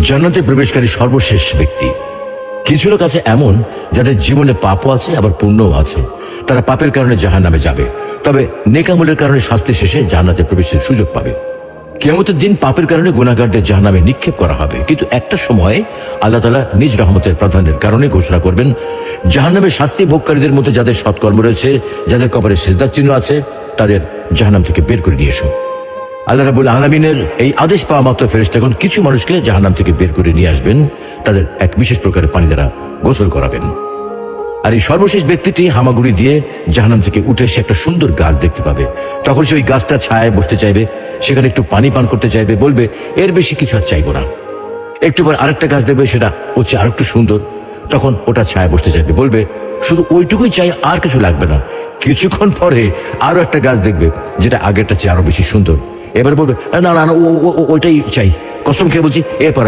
জান্নাতে প্রবেশকারী সর্বশেষ ব্যক্তি। কিছু লোক আছে এমন যাদের জীবনে পাপও আছে আবার পুণ্যও আছে। তারা পাপের কারণে জাহান্নামে যাবে, তবে নেক আমলের কারণে শাস্তি শেষে জান্নাতে প্রবেশের সুযোগ পাবে। কিয়ামতের দিন পাপের কারণে গুনাহগারদের জাহান্নামে নিক্ষেপ করা হবে, কিন্তু একটা সময়ে আল্লাহ তাআলা নিজ রহমতের প্রাধান্যের কারণে ঘোষণা করবেন, জাহান্নামের শাস্তি ভোগকারীদের মধ্যে যাদের সৎকর্ম রয়েছে, যাদের কপালে সিজদার চিহ্ন আছে, তাদের জাহান্নাম থেকে বের করে নিয়ে এসো। আল্লাহ রাব্বুল আলামিনের এই আদেশ পাওয়া মাত্র ফেরেশতাগণ কিছু মানুষকে জাহান্নাম থেকে বের করে নিয়ে আসবেন, তাদের এক বিশেষ প্রকারের পানি দ্বারা গোসল করাবেন। আর এই সর্বশেষ ব্যক্তিটি হামাগুড়ি দিয়ে জাহান্নাম থেকে উঠে এসে একটা সুন্দর গাছ দেখতে পাবে। তখন সে ওই গাছটার ছায়ায় বসতে চাইবে, সেখানে একটু পানি পান করতে চাইবে, বলবে এর বেশি কিছু আর চাইবো না। একটু পর আরেকটা গাছ দেখবে, সেটা হচ্ছে আর একটু সুন্দর, তখন ওটা ছায়া বসতে চাইবে, বলবে শুধু ওইটুকুই চাই, আর কিছু লাগবে না। কিছুক্ষণ পরে আরো একটা গাছ দেখবে যেটা আগেরটা চেয়ে আরো বেশি সুন্দর, এবার বলবে না না না ওইটাই চাই, কসম খেয়ে বলছি এরপর